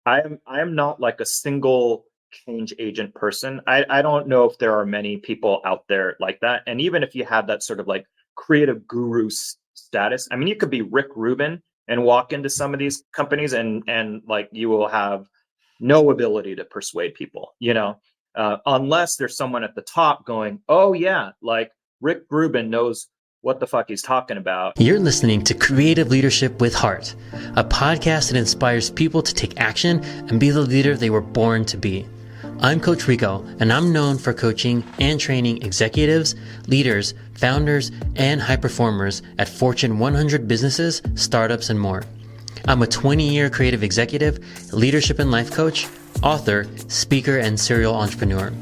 I am not like a single change agent person. I don't know if there are many people out there like that. And even if you have that sort of like creative guru status, I mean, you could be Rick Rubin and walk into some of these companies and like you will have no ability to persuade people, unless there's someone at the top going, oh yeah, like Rick Rubin knows what the fuck he's talking about. You're listening to Creative Leadership with Heart, a podcast that inspires people to take action and be the leader they were born to be. I'm Coach Rico, and I'm known for coaching and training executives, leaders, founders, and high performers at Fortune 100 businesses, startups, and more. I'm a 20-year creative executive, leadership and life coach, author, speaker, and serial entrepreneur.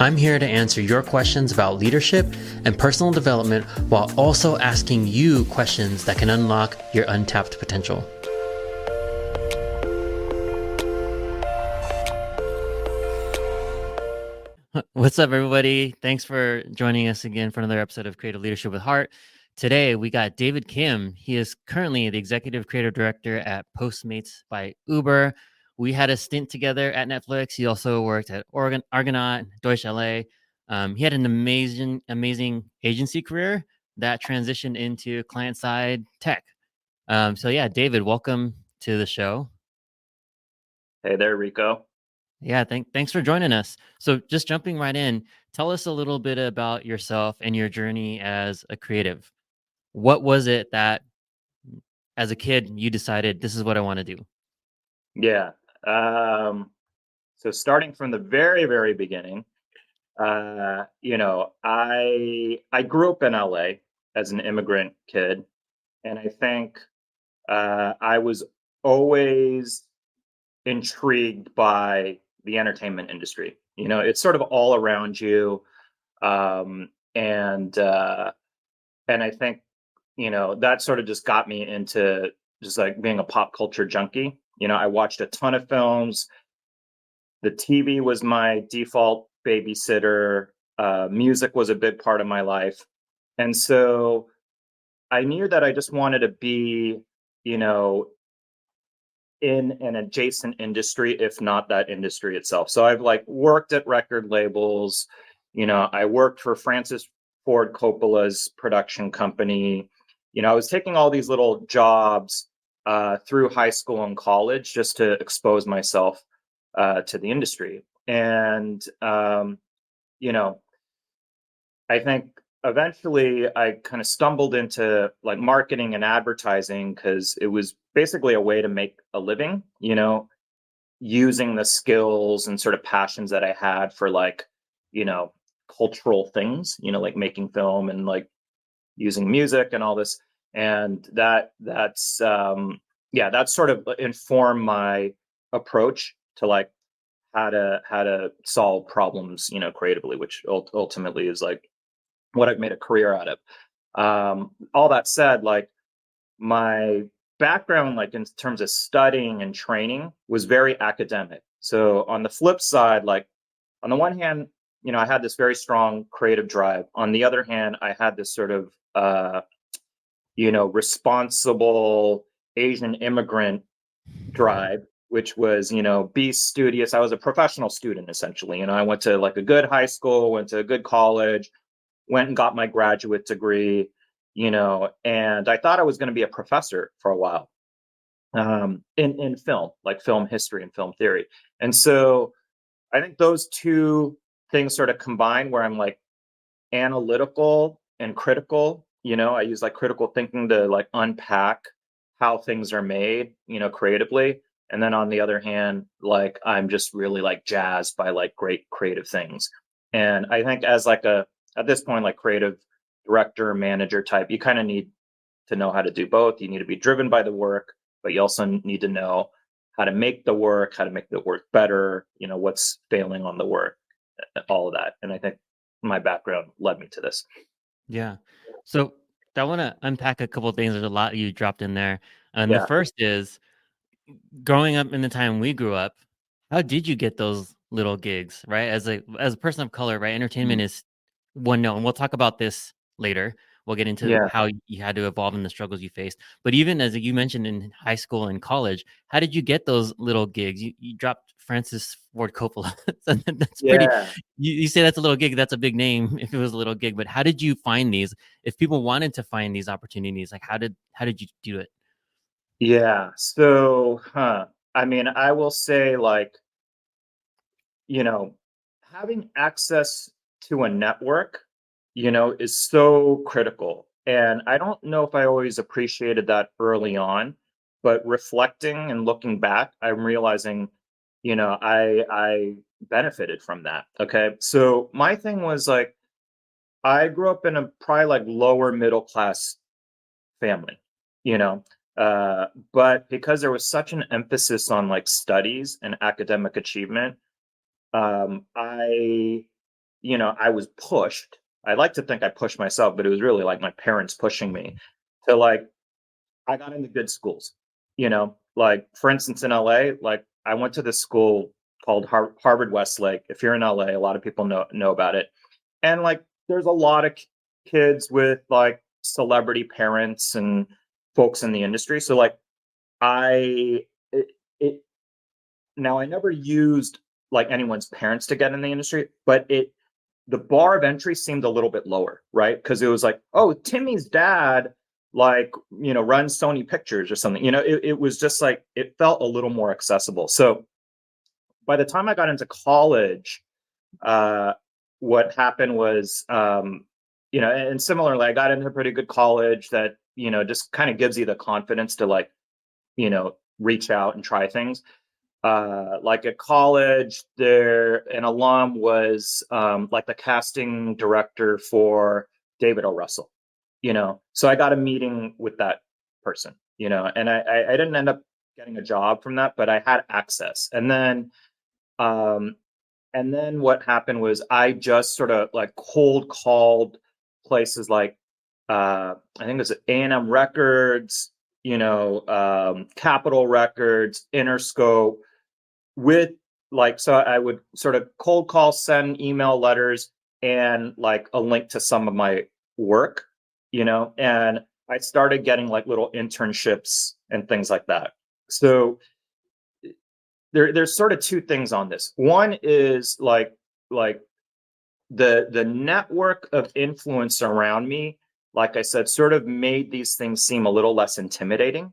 I'm here to answer your questions about leadership and personal development while also asking you questions that can unlock your untapped potential. What's up, everybody? Thanks for joining us again for another episode of Creative Leadership with Heart. Today, we got David Kim. He is currently the Executive Creative Director at Postmates by Uber. We had a stint together at Netflix. He also worked at Argonaut, Deutsche LA. He had an amazing agency career that transitioned into client-side tech. So yeah, David, welcome to the show. Hey there, Rico. Yeah, thanks for joining us. So just jumping right in, tell us a little bit about yourself and your journey as a creative. What was it that as a kid you decided this is what I want to do? Yeah. So starting from the very, very beginning, I grew up in LA as an immigrant kid, and I think I was always intrigued by the entertainment industry. It's sort of all around you, um, and uh, and I think that sort of just got me into just like being a pop culture junkie. I watched a ton of films. The TV was my default babysitter. Music was a big part of my life. And so I knew that I just wanted to be, you know, in an adjacent industry, if not that industry itself. So I've like worked at record labels. I worked for Francis Ford Coppola's production company. I was taking all these little jobs through high school and college just to expose myself to the industry. And, you know, I think eventually I kind of stumbled into like marketing and advertising because it was basically a way to make a living, using the skills and sort of passions that I had for like, you know, cultural things, like making film and like using music and all this. And that's sort of informed my approach to like how to solve problems, creatively, which ultimately is like what I've made a career out of. All that said, like my background, like in terms of studying and training, was very academic. So on the flip side, like on the one hand, I had this very strong creative drive. On the other hand, I had this sort of responsible Asian immigrant drive, which was, be studious. I was a professional student essentially. I went to like a good high school, went to a good college, went and got my graduate degree, and I thought I was going to be a professor for a while, in film, like film history and film theory. And so I think those two things sort of combine where I'm like analytical and critical. I use like critical thinking to like unpack how things are made, creatively. And then on the other hand, like I'm just really like jazzed by like great creative things. And I think as like at this point, like creative director, manager type, you kind of need to know how to do both. You need to be driven by the work, but you also need to know how to make the work, how to make the work better, what's failing on the work, all of that. And I think my background led me to this. Yeah. So I want to unpack a couple of things. There's a lot you dropped in there. And the Yeah. first is growing up in the time we grew up, how did you get those little gigs, right? As a person of color, right? Entertainment Mhm. is one known. We'll talk about this later. We'll get into Yeah. how you had to evolve and the struggles you faced. But even as you mentioned in high school and college, how did you get those little gigs? You dropped Francis Ford Coppola. That's pretty. Yeah. You say that's a little gig. That's a big name if it was a little gig. But how did you find these? If people wanted to find these opportunities, like how did you do it? Yeah. So, I mean, I will say, like, you know, having access to a network, is so critical. And I don't know if I always appreciated that early on, but reflecting and looking back, I'm realizing, I benefited from that. Okay. So my thing was like, I grew up in a probably like lower middle class family, you know. But because there was such an emphasis on like studies and academic achievement, I was pushed. I like to think I pushed myself, but it was really like my parents pushing me to like, I got into good schools, like for instance, in LA, like I went to this school called Harvard Westlake. If you're in LA, a lot of people know about it. And like, there's a lot of kids with like celebrity parents and folks in the industry. So like, I, it now I never used like anyone's parents to get in the industry, but the bar of entry seemed a little bit lower, right? Because it was like, oh, Timmy's dad, like, runs Sony Pictures or something. It was just like it felt a little more accessible. So by the time I got into college, uh, what happened was, and similarly, I got into a pretty good college that just kind of gives you the confidence to like, reach out and try things. Like at college, there an alum was like the casting director for David O. Russell. So I got a meeting with that person. And I didn't end up getting a job from that, but I had access. Um, and then what happened was I just sort of like cold called places like I think it was A&M Records, Capitol Records, Interscope with like, so I would sort of cold call, send email letters and like a link to some of my work, and I started getting like little internships and things like that. So there's sort of two things on this. One is like the network of influence around me, like I said, sort of made these things seem a little less intimidating,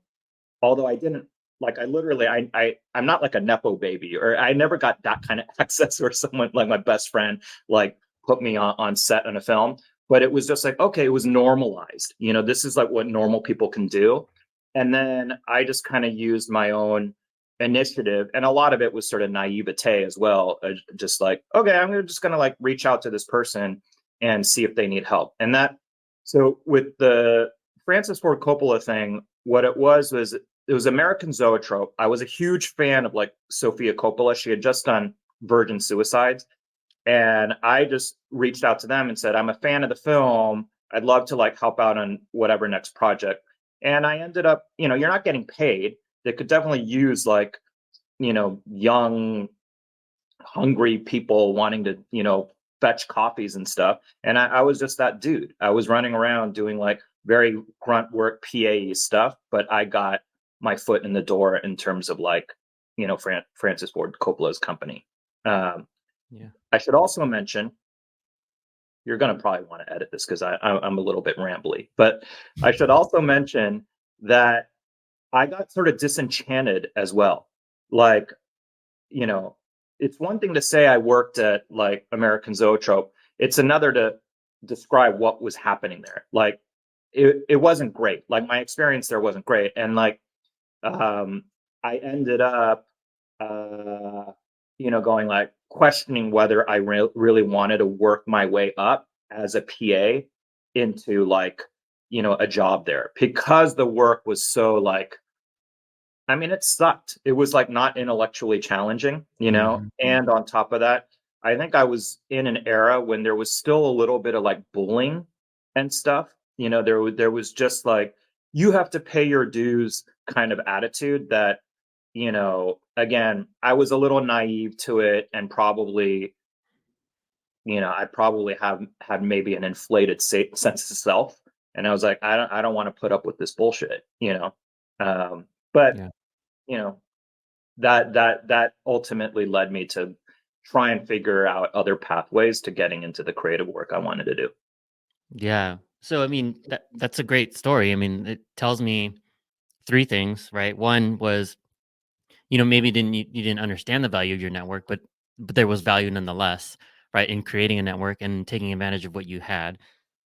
although I didn't like I literally I'm not like a nepo baby, or I never got that kind of access where someone like my best friend like put me on set in a film. But it was just like, okay, it was normalized, this is like what normal people can do. And then I just kind of used my own initiative, and a lot of it was sort of naivete as well, just like, okay, I'm just gonna like reach out to this person and see if they need help. And that, so with the Francis Ford Coppola thing, what it was American Zoetrope. I was a huge fan of like Sofia Coppola. She had just done Virgin Suicides. And I just reached out to them and said, I'm a fan of the film. I'd love to like help out on whatever next project. And I ended up, you're not getting paid. They could definitely use like, young, hungry people wanting to, fetch coffees and stuff. And I was just that dude. I was running around doing like very grunt work PA stuff, but I got my foot in the door in terms of like, Francis Ford Coppola's company. Um, Yeah. I should also mention, you're going to probably want to edit this because I'm a little bit rambly, but I should also mention that I got sort of disenchanted as well. Like, you know, it's one thing to say I worked at like American Zoetrope. It's another to describe what was happening there. Like, it wasn't great. Like my experience there wasn't great. And like, um, I ended up, uh, going like questioning whether I really wanted to work my way up as a PA into like, a job there, because the work was so like, I mean, it sucked. It was like not intellectually challenging, Mhm. and on top of that, I think I was in an era when there was still a little bit of like bullying and stuff. There was just like, you have to pay your dues kind of attitude that, again, I was a little naive to it, and probably, I probably have had maybe an inflated sense of self. And I was like, I don't want to put up with this bullshit, you know. But Yeah. you know, that ultimately led me to try and figure out other pathways to getting into the creative work I wanted to do. Yeah. So I mean that's a great story. I mean, it tells me three things, right? One was, maybe you didn't understand the value of your network, but there was value nonetheless, right, in creating a network and taking advantage of what you had.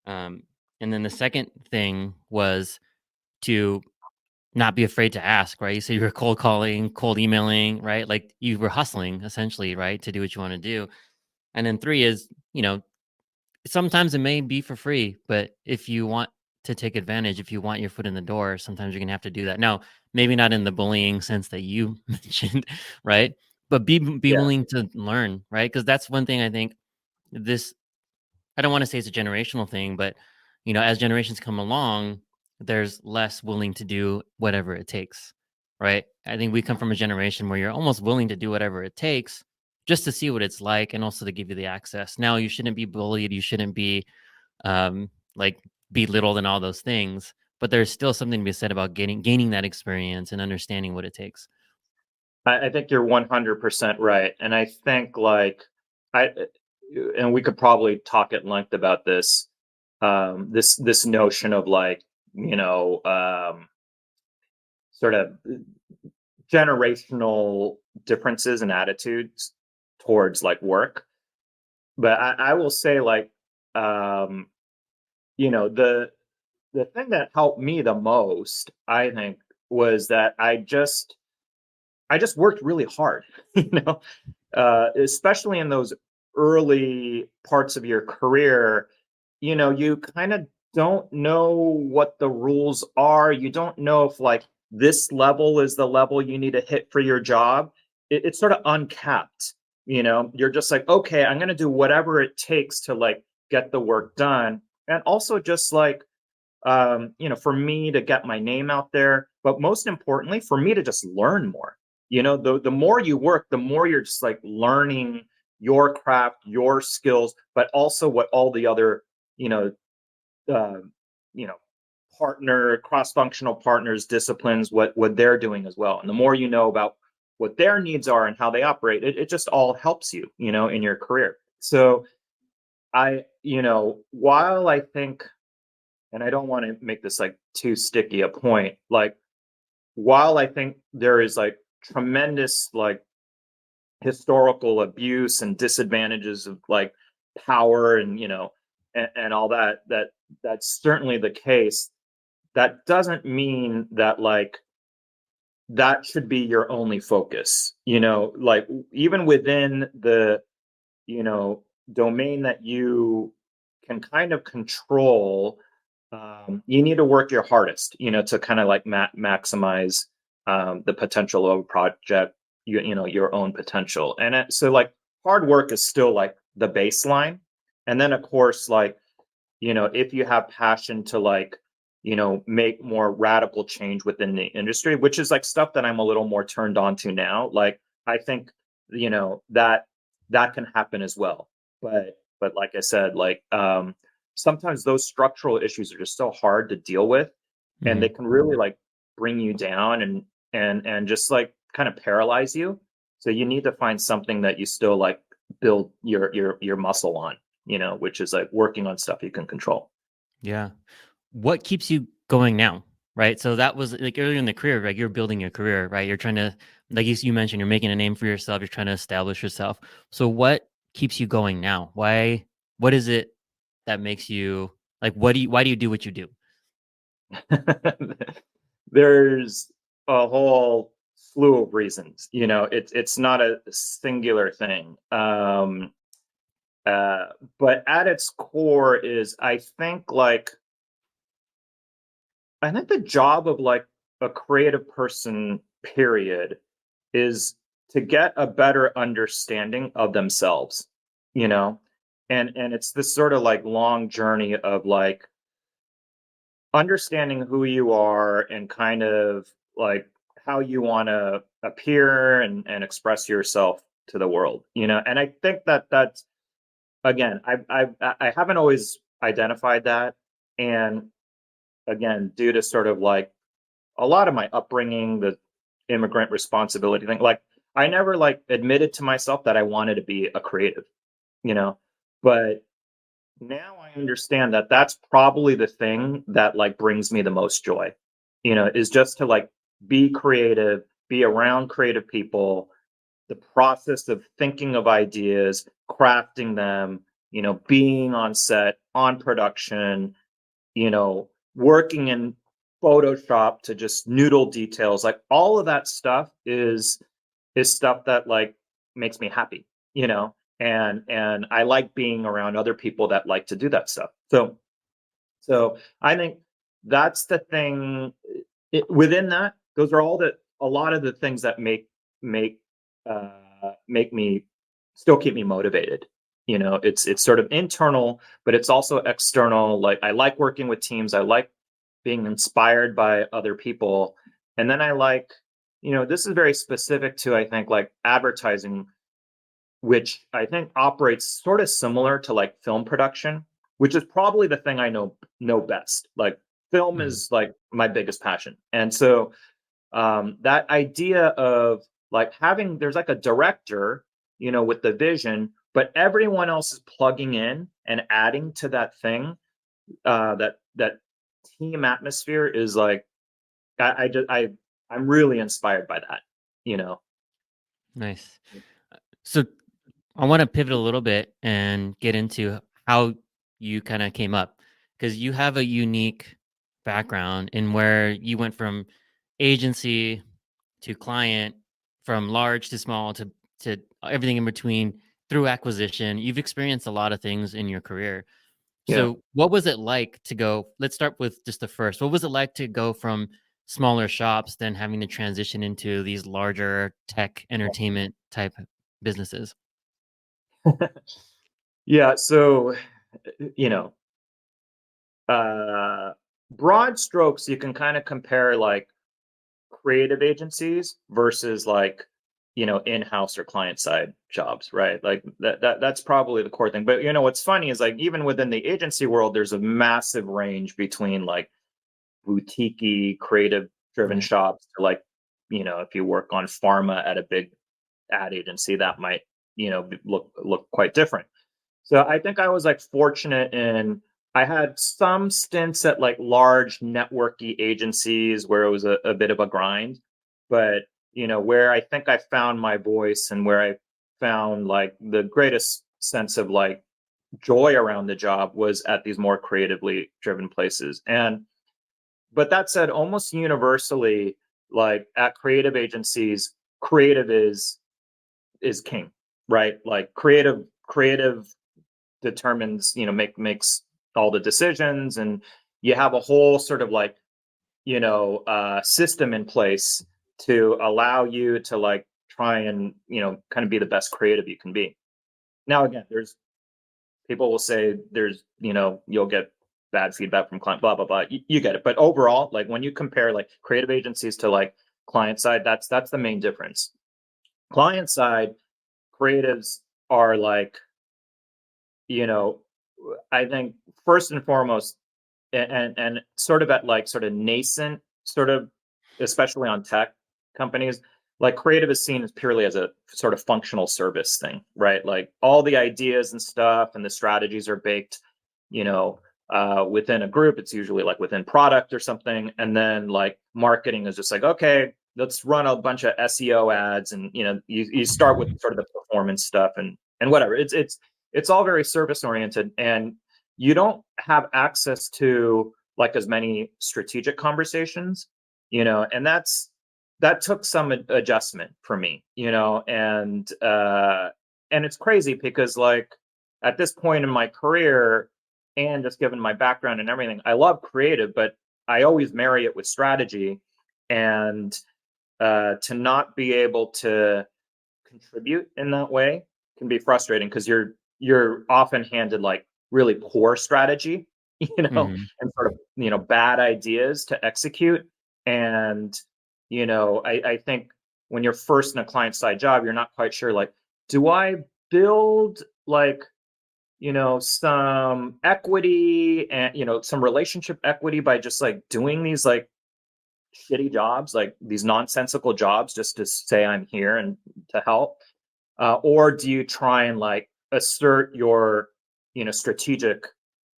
Um, and then the second thing was to not be afraid to ask, right? So you were cold calling, cold emailing, right? Like you were hustling essentially, right, to do what you want to do. And then three is, sometimes it may be for free, but if you want to take advantage, if you want your foot in the door, sometimes you're gonna have to do that. Now, maybe not in the bullying sense that you mentioned, right? But be Yeah. willing to learn, right? Because that's one thing I think this I don't want to say it's a generational thing, but as generations come along, there's less willing to do whatever it takes, right? I think we come from a generation where you're almost willing to do whatever it takes just to see what it's like and also to give you the access. Now, you shouldn't be bullied, you shouldn't be like belittled and all those things, but there's still something to be said about gaining that experience and understanding what it takes. I think you're 100% right. And I think I and we could probably talk at length about this this notion of sort of generational differences in attitudes towards work. But I will say um the thing that helped me the most, I think, was that I just worked really hard, especially in those early parts of your career. You kind of don't know what the rules are. You don't know if this level is the level you need to hit for your job. It's sort of uncapped. You're just like, okay, I'm going to do whatever it takes to get the work done. And also just for me to get my name out there, but most importantly, for me to just learn more. The more you work, the more you're just learning your craft, your skills, but also what all the other, you know, uh, you know, partner, cross-functional partners, disciplines, what they're doing as well. And the more you know about what their needs are and how they operate, it just all helps you, in your career. So while I think, and I don't want to make this too sticky a point. While I think there is tremendous historical abuse and disadvantages of power and and all that's certainly the case. That doesn't mean that that should be your only focus. Even within the you know domain that you can kind of control, you need to work your hardest, to kind of maximize the potential of a project, your own potential. And so hard work is still the baseline. And then of course, if you have passion to make more radical change within the industry, which is stuff that I'm a little more turned on to now. I think, that can happen as well. But like I said, sometimes those structural issues are just so hard to deal with, and they Mhm. can really bring you down and just kind of paralyze you. So you need to find something that you still build your muscle on, which is working on stuff you can control. Yeah. What keeps you going now? Right. So that was like earlier in the career, right? You're building your career, right? You're trying to, like you mentioned, you're making a name for yourself. You're trying to establish yourself. So what keeps you going now? What is it that makes you why do you do what you do? There's a whole slew of reasons. It's not a singular thing. Uh, but at its core is I think the job of a creative person, period, is to get a better understanding of themselves, you know, and it's this sort of long journey of understanding who you are and kind of how you want to appear and express yourself to the world, and I think that's, again, I haven't always identified that, and again, due to sort of like a lot of my upbringing, the immigrant responsibility thing, like I never like admitted to myself that I wanted to be a creative, you know, but now I understand that that's probably the thing that like brings me the most joy, is just to like be creative, be around creative people, the process of thinking of ideas, crafting them, being on set, on production, working in Photoshop to just noodle details, like all of that stuff is stuff that like makes me happy, and I like being around other people that like to do that stuff. So I think that's the thing. Within that, those are a lot of the things that make make me still keep me motivated. It's sort of internal, but it's also external. Like I like working with teams. I like being inspired by other people, and then I like, this is very specific to, I think, like advertising, which I think operates sort of similar to like film production, which is probably the thing I know best. Like film Mhm. is like my biggest passion. And so that idea of like having there's like a director, with the vision, but everyone else is plugging in and adding to that thing. That team atmosphere is like I'm really inspired by that. You know. Nice. So I want to pivot a little bit and get into how you kind of came up because you have a unique background in where you went from agency to client, from large to small to everything in between through acquisition. You've experienced a lot of things in your career. Yeah. So, what was it like to go? Let's start with just the first. What was it like to go from smaller shops then having to transition into these larger tech entertainment type businesses? Yeah. So, you know, uh, broad strokes, you can kind of compare like creative agencies versus like, in-house or client side jobs, right? Like that's probably the core thing. But what's funny is like even within the agency world, there's a massive range between like boutique creative driven Right. shops to like, if you work on pharma at a big ad agency, that might, look quite different. So I think I was like fortunate in I had some stints at like large networky agencies where it was a bit of a grind, but where I think I found my voice and where I found like the greatest sense of like joy around the job was at these more creatively driven places. And but that said, almost universally, like at creative agencies, creative is king, right? Like creative determines, makes all the decisions, and you have a whole sort of like, system in place to allow you to like try and, kind of be the best creative you can be. Now, again, there's people will say there's, you'll get bad feedback from client, blah, blah, blah. You get it. But overall, like when you compare like creative agencies to like client side, that's the main difference. Client side, creatives are like, you know, I think first and foremost, and sort of at like sort of nascent, sort of, especially on tech companies, like creative is seen as purely as a sort of functional service thing, right? Like all the ideas and stuff and the strategies are baked, within a group. It's usually like within product or something, and then like marketing is just like, okay, let's run a bunch of SEO ads, and you start with sort of the performance stuff and whatever. It's all very service oriented, and you don't have access to like as many strategic conversations, and that took some adjustment for me, and it's crazy because like at this point in my career, and just given my background and everything, I love creative, but I always marry it with strategy, and to not be able to contribute in that way can be frustrating because you're often handed like really poor strategy, Mhm. and sort of bad ideas to execute. And I think when you're first in a client side job, you're not quite sure like, do I build like some equity and, some relationship equity by just like doing these like shitty jobs, like these nonsensical jobs, just to say I'm here and to help? Or do you try and like assert your, strategic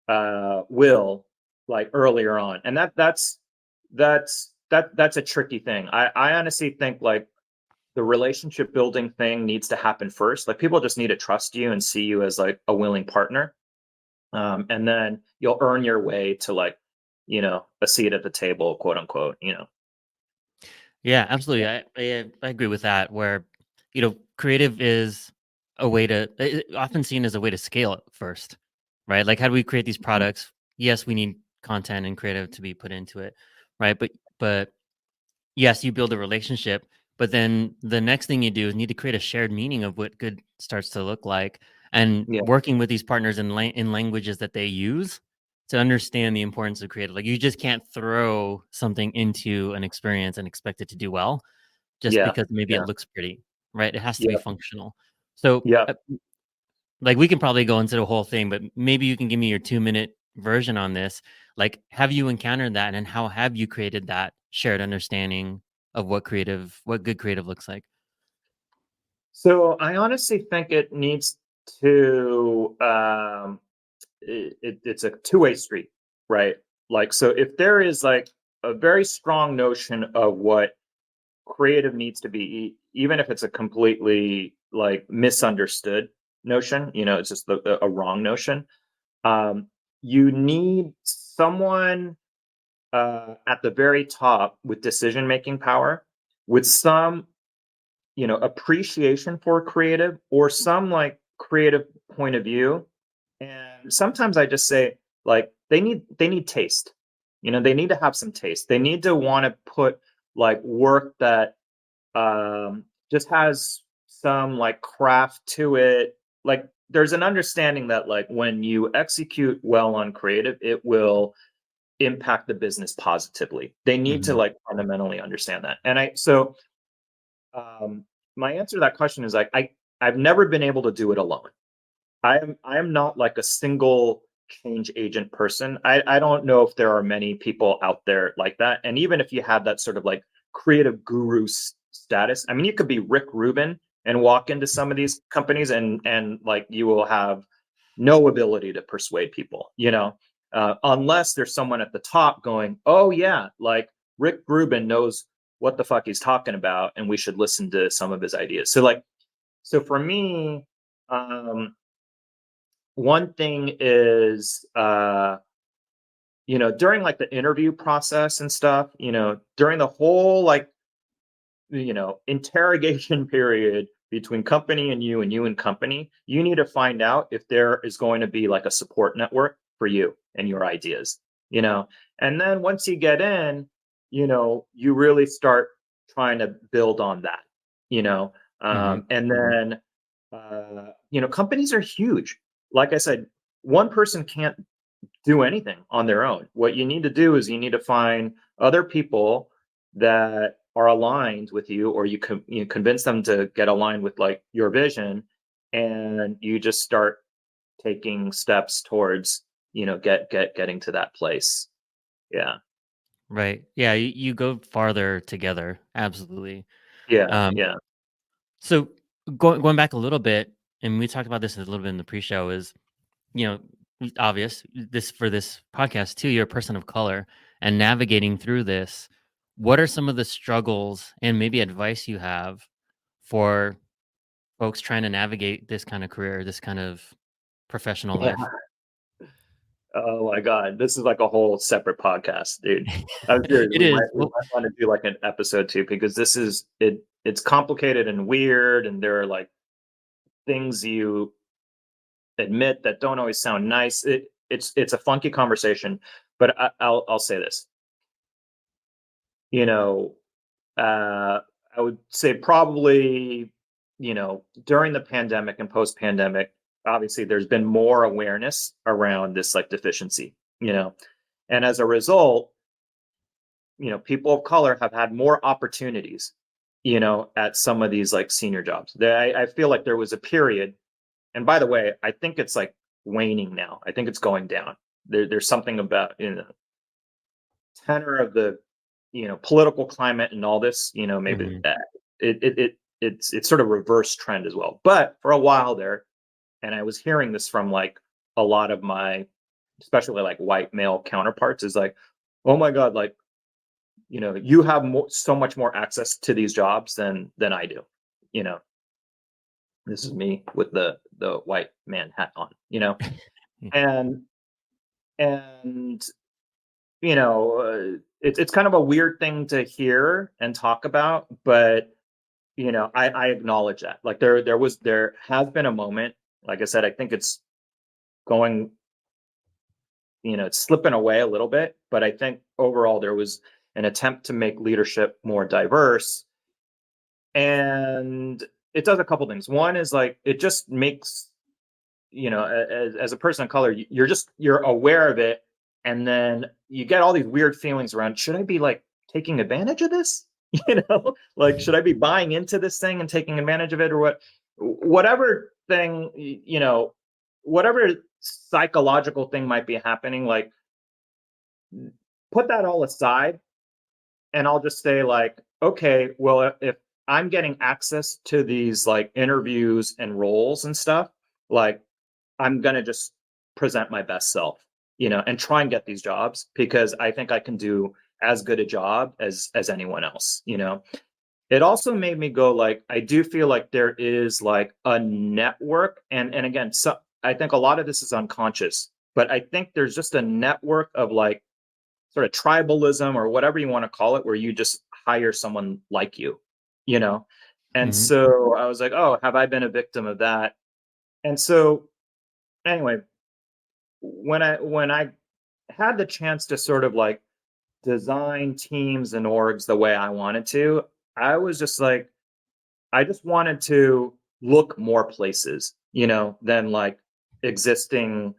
will like earlier on? And that's a tricky thing. I honestly think like the relationship building thing needs to happen first. Like people just need to trust you and see you as like a willing partner. And then you'll earn your way to like, a seat at the table, quote unquote. Yeah, absolutely. I agree with that. Where creative is a way to often seen as a way to scale it first, right? Like, how do we create these Mhm. products? Yes, we need content and creative to be put into it, right? But yes, you build a relationship, but then the next thing you do is need to create a shared meaning of what good starts to look like, and Yeah, working with these partners in languages that they use to understand the importance of creative. Like, you just can't throw something into an experience and expect it to do well just yeah, because maybe it yeah, looks pretty, right? It has to be yeah, functional. So, yeah. like, we can probably go into the whole thing, but maybe you can give me your 2-minute version on this. Like, have you encountered that, and how have you created that shared understanding of what good creative looks like? So I honestly think it needs to it's a two-way street, right? Like, so if there is like a very strong notion of what creative needs to be, even if it's a completely like misunderstood notion, it's just a wrong notion. um, you need someone at the very top with decision making power, with some appreciation for creative, or some like creative point of view. And sometimes I just say like they need taste. They need to have some taste. They need to want to put like work that just has some like craft to it. Like there's an understanding that like when you execute well on creative, it will impact the business positively. They need to Mhm. like fundamentally understand that. And um, my answer to that question is like I've never been able to do it alone. I am not like a single change agent person. I don't know if there are many people out there like that. And even if you have that sort of like creative guru status, I mean, you could be Rick Rubin and walk into some of these companies, and like you will have no ability to persuade people, unless there's someone at the top going, "Oh yeah, like Rick Rubin knows what the fuck he's talking about, and we should listen to some of his ideas." So for me, um, one thing is, during like the interview process and stuff, during the whole like, interrogation period between company and you and company, you need to find out if there is going to be like a support network for you and your ideas, you know. And then once you get in, you really start trying to build on that, you know. Mhm. And then, companies are huge. Like I said, one person can't do anything on their own. What you need to do is you need to find other people that are aligned with you, or you convince them to get aligned with like your vision, and you just start taking steps towards getting to that place. Yeah, Right. Yeah, you go farther together. Absolutely. yeah, Um, yeah, so going back a little bit, and we talked about this a little bit in the pre-show, is you know, obvious this for this podcast too. You're a person of color, and navigating through this, what are some of the struggles and maybe advice you have for folks trying to navigate this kind of career, this kind of professional life? yeah. Oh my god, this is like a whole separate podcast, dude. I'm serious. It We is. might we Well, might want to do like an episode too, because this is it. It's complicated and weird, and there are like things you admit that don't always sound nice. It's a funky conversation, but I'll say this. You know, I would say probably, during the pandemic and post pandemic, obviously there's been more awareness around this like deficiency. And as a result, people of color have had more opportunities, at some of these like senior jobs. I feel like there was a period, and by the way, I think it's like waning now. I think it's going down. There's something about tenor of the political climate and all this, maybe Mhm. it's sort of reverse trend as well. But for a while there, and I was hearing this from like a lot of my, especially like white male counterparts, is like, oh my god, like you have so much more access to these jobs than I do. You know, this is me with the white man hat on. And and it's kind of a weird thing to hear and talk about, but I acknowledge that. Like there has been a moment, like I said, I think it's going, it's slipping away a little bit, but I think overall there was an attempt to make leadership more diverse. And it does a couple things. One is like it just makes, as a person of color, you're aware of it, and then you get all these weird feelings around, should I be like taking advantage of this? Like should I be buying into this thing and taking advantage of it, or whatever thing, whatever psychological thing might be happening, like put that all aside, and I'll just say like, okay, well, if I'm getting access to these like interviews and roles and stuff, like I'm gonna just present my best self, and try and get these jobs because I think I can do as good a job as anyone else. It also made me go like, I do feel like there is like a network, and again, so I think a lot of this is unconscious, but I think there's just a network of like sort of tribalism or whatever you want to call it, where you just hire someone like you know? And Mhm. so I was like, oh, have I been a victim of that? And so anyway, when I had the chance to sort of like design teams and orgs the way I wanted to, I was just like, I just wanted to look more places, than like existing,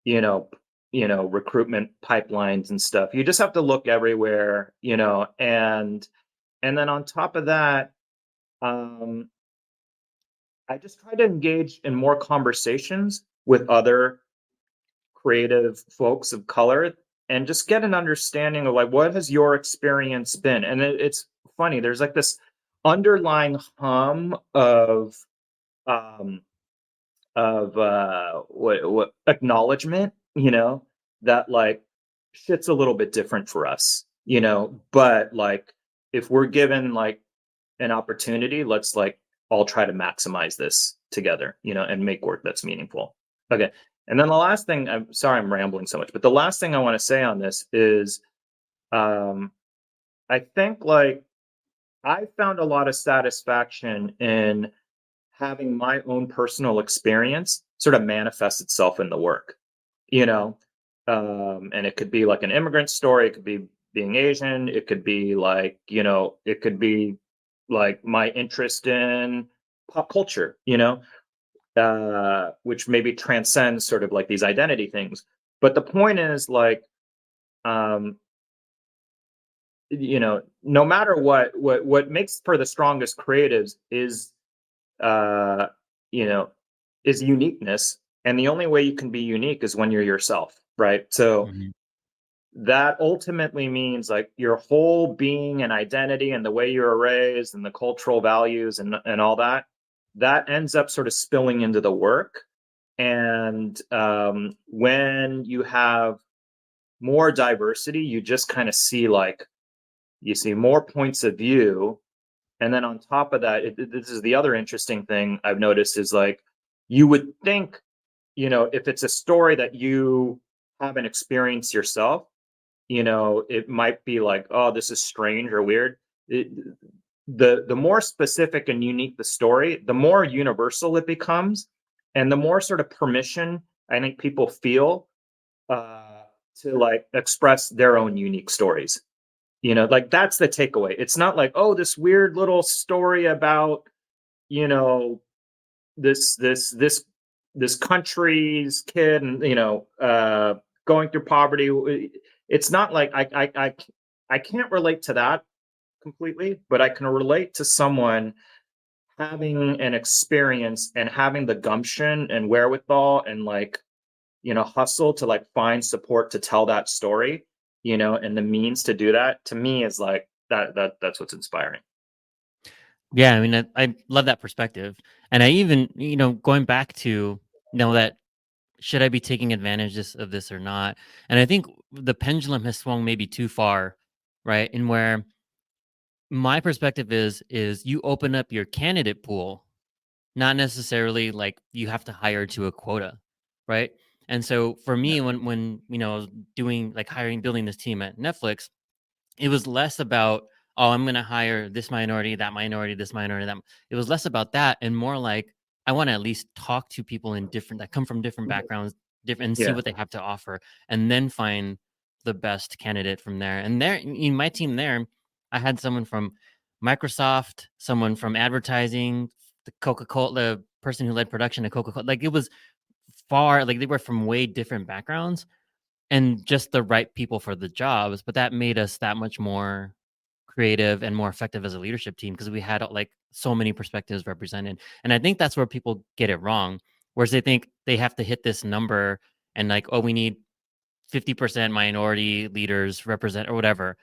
you know, recruitment pipelines and stuff. You just have to look everywhere, and then on top of that, um, I just try to engage in more conversations with other creative folks of color and just get an understanding of like what has your experience been. And it's funny, there's like this underlying hum um what acknowledgement, that like shit's a little bit different for us, but like if we're given like an opportunity, let's like all try to maximize this together, and make work that's meaningful. Okay. And then the last thing, I'm sorry I'm rambling so much, but the last thing I want to say on this is um I think like I found a lot of satisfaction in having my own personal experience sort of manifest itself in the work, you know? And it could be like an immigrant story, it could be being Asian, it could be like, it could be like my interest in pop culture, which maybe transcends sort of like these identity things. But the point is like, um, no matter what makes for the strongest creatives uh, you know, is uniqueness. And the only way you can be unique is when you're yourself, right? So Mhm. that ultimately means like your whole being and identity and the way you were raised and the cultural values and all that, that ends up sort of spilling into the work. And when you have more diversity, you just kind of see like, you see more points of view, and then on top of that, this is the other interesting thing I've noticed is like, you would think, if it's a story that you haven't experienced yourself, it might be like, oh, this is strange or weird. The more specific and unique the story, the more universal it becomes, and the more sort of permission I think people feel to like express their own unique stories. Like that's the takeaway. It's not like, oh, this weird little story about, you know, this country's kid and, going through poverty. It's not like I can't relate to that completely, but I can relate to someone having an experience and having the gumption and wherewithal and like hustle to like find support to tell that story, and the means to do that, to me, is like that's what's inspiring. Yeah, I mean, I love that perspective, and I even, going back to, that should I be taking advantage of this or not? And I think the pendulum has swung maybe too far, right? And where my perspective is you open up your candidate pool, not necessarily like you have to hire to a quota, right? And so for Yeah. me, when I was doing like hiring, building this team at Netflix, it was less about, oh, I'm going to hire this minority, that minority, this minority, that. It was less about that and more like I want to at least talk to people that come from different backgrounds, different, and see Yeah. what they have to offer, and then find the best candidate from there. And there, in my team, there, I had someone from Microsoft, someone from advertising, the Coca-Cola, the person who led production at Coca-Cola. Like it was far, like they were from way different backgrounds and just the right people for the jobs, but that made us that much more creative and more effective as a leadership team because we had like so many perspectives represented. And I think that's where people get it wrong, whereas they think they have to hit this number and like, oh, we need 50% minority leaders represent or whatever.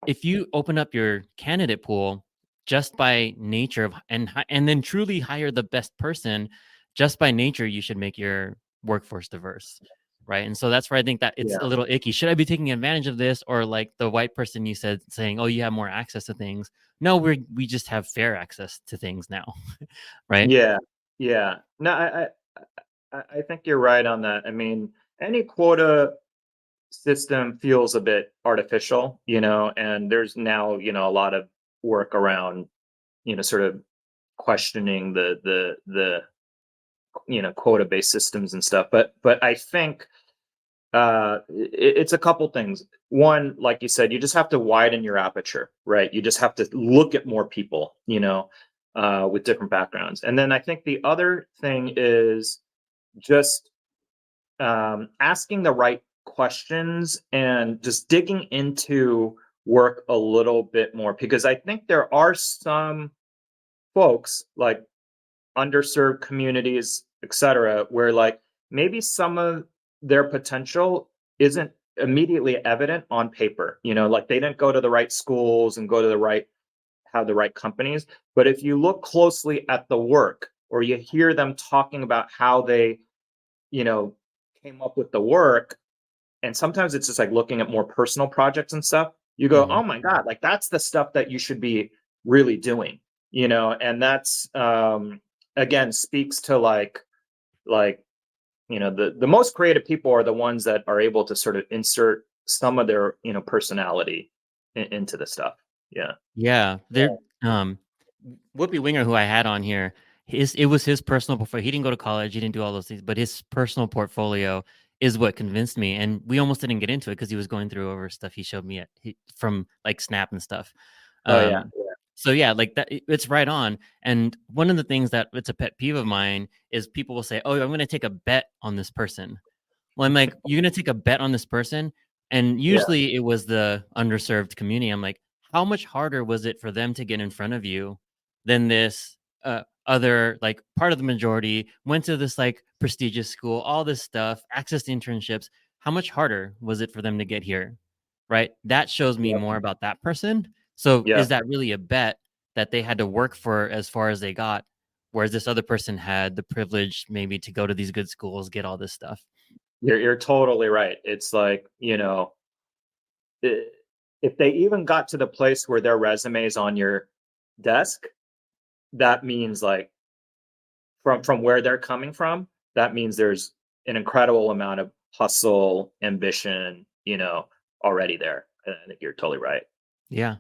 If you open up your candidate pool just by nature of and then truly hire the best person, just by nature you should make your workforce diverse, right? And so that's where I think that it's Yeah. a little icky. Should I be taking advantage of this, or like the white person you said saying, oh, you have more access to things? No, we just have fair access to things now. Right? Yeah. Yeah. No, I think you're right on that. I mean, any quota system feels a bit artificial, and there's now, a lot of work around, sort of questioning the quota based systems and stuff. But I think it's a couple things. One, like you said, you just have to widen your aperture, right? You just have to look at more people, with different backgrounds. And then I think the other thing is just asking the right questions and just digging into work a little bit more, because I think there are some folks like underserved communities, etc., where like maybe some of their potential isn't immediately evident on paper. Like they didn't go to the right schools and go to the right have the right companies. But if you look closely at the work, or you hear them talking about how they, you know, came up with the work, and sometimes it's just like looking at more personal projects and stuff, you go, Hmm. oh my God, like that's the stuff that you should be really doing, and that's again speaks to like the most creative people are the ones that are able to sort of insert some of their personality into the stuff. Yeah. Yeah, there. Whoopi Winger, who I had on here, it was his personal portfolio. He didn't go to college, he didn't do all those things, but his personal portfolio is what convinced me. And we almost didn't get into it because he was going through over stuff he showed me from like Snap and stuff. Oh yeah. Um, so yeah, like that, it's right on. And one of the things that it's a pet peeve of mine is people will say, "Oh, I'm going to take a bet on this person." Well, I'm like, "You're going to take a bet on this person?" And Yeah. usually it was the underserved community. I'm like, how much harder was it for them to get in front of you than this other like part of the majority went to this like prestigious school, all this stuff, access to internships? How much harder was it for them to get here? Right? That shows me Yeah. more about that person. So Yeah. is that really a bet that they had to work for as far as they got, whereas this other person had the privilege maybe to go to these good schools, get all this stuff? You're totally right. It's like, if they even got to the place where their resume is on your desk, that means like from where they're coming from, that means there's an incredible amount of hustle, ambition, already there. And I think you're totally right. Yeah.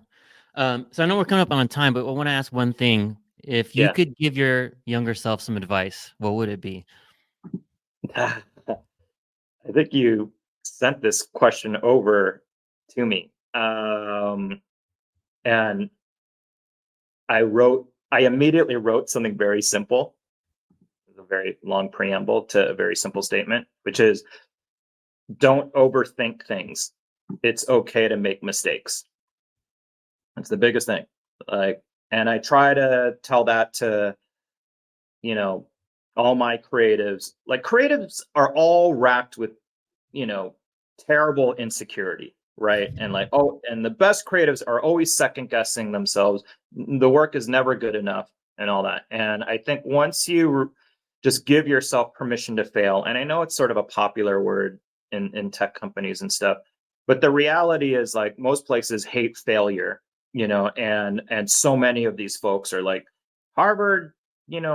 So I know we're coming up on time, but I want to ask one thing. If you Yeah. could give your younger self some advice, what would it be? I think you sent this question over to me. And I immediately wrote something very simple, a very long preamble to a very simple statement, which is don't overthink things. It's okay to make mistakes. That's the biggest thing. Like, and I try to tell that to, you know, all my creatives, like creatives are all racked with, you know, terrible insecurity, right? And like, oh, and the best creatives are always second guessing themselves. The work is never good enough and all that. And I think once you just give yourself permission to fail, and I know it's sort of a popular word in tech companies and stuff, but the reality is like most places hate failure, and so many of these folks are like Harvard,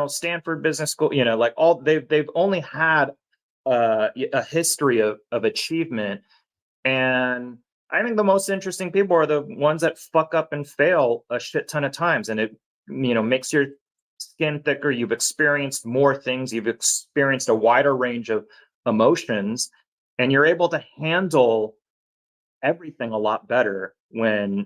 Stanford Business School, like all they've only had a history of achievement. And I think the most interesting people are the ones that fuck up and fail a shit ton of times. And it, makes your skin thicker. You've experienced more things. You've experienced a wider range of emotions, and you're able to handle everything a lot better when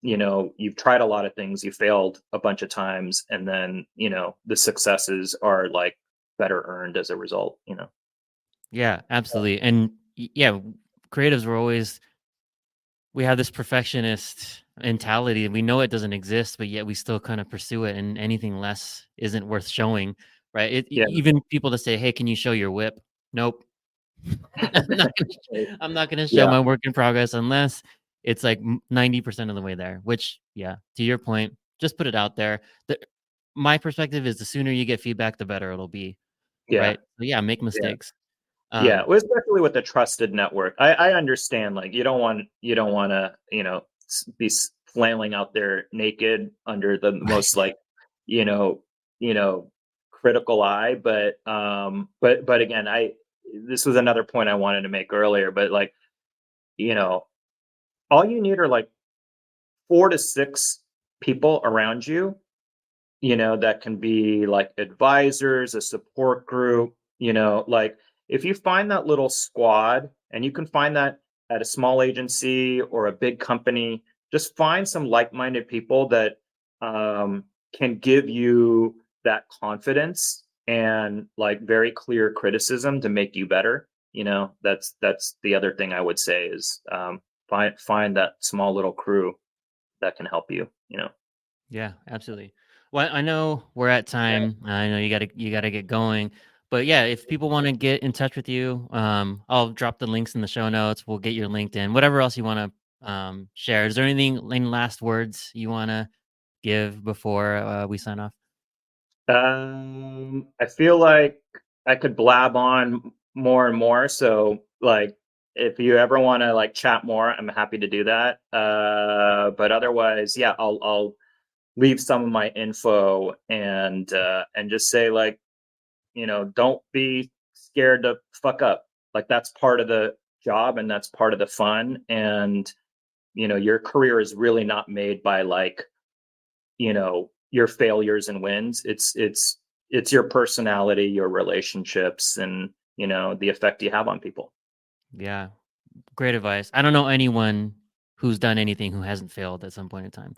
you've tried a lot of things, you failed a bunch of times, and then the successes are like better earned as a result. Yeah, absolutely. And yeah, creatives were always, we have this perfectionist mentality and we know it doesn't exist, but yet we still kind of pursue it, and anything less isn't worth showing, right? Yeah. Even people that say, hey, can you show your whip? Nope. I'm not gonna show Yeah. my work in progress unless it's like 90% of the way there. Which, yeah, to your point, just put it out there. My perspective is the sooner you get feedback, the better it'll be, Yeah. right? So yeah, make Yeah. mistakes. Yeah, Um, well, especially with the trusted network. I understand, like, you don't want to, be flailing out there naked under the most, like, you know, you know, critical eye. But again, this was another point I wanted to make earlier. But like, you know, all you need are like 4 to 6 people around you, that can be like advisors, a support group, like if you find that little squad, and you can find that at a small agency or a big company, just find some like-minded people that can give you that confidence and like very clear criticism to make you better. That's the other thing I would say is find that small little crew that can help you. Yeah, absolutely. Well, I know we're at time. I know you gotta get going. But yeah, if people want to get in touch with you, I'll drop the links in the show notes. We'll get your LinkedIn, whatever else you want to share. Is there any last words you want to give before we sign off? I feel like I could blab on more and more. So, like, if you ever want to like chat more, I'm happy to do that. But otherwise, yeah, I'll leave some of my info and just say like, don't be scared to fuck up. Like that's part of the job and that's part of the fun. And your career is really not made by like your failures and wins. It's your personality, your relationships, and the effect you have on people. Yeah, great advice. I don't know anyone who's done anything who hasn't failed at some point in time.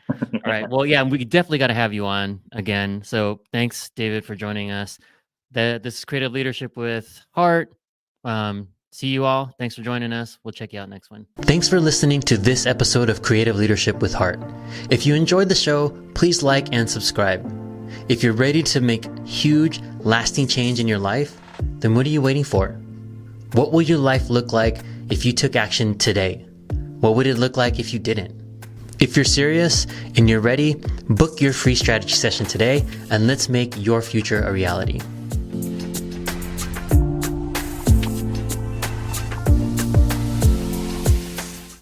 All right. Well, yeah, we definitely got to have you on again. So thanks, David, for joining us. This is Creative Leadership with Heart. See you all. Thanks for joining us. We'll check you out next one. Thanks for listening to this episode of Creative Leadership with Heart. If you enjoyed the show, please like and subscribe. If you're ready to make huge, lasting change in your life, then what are you waiting for? What will your life look like if you took action today? What would it look like if you didn't? If you're serious and you're ready, book your free strategy session today and let's make your future a reality.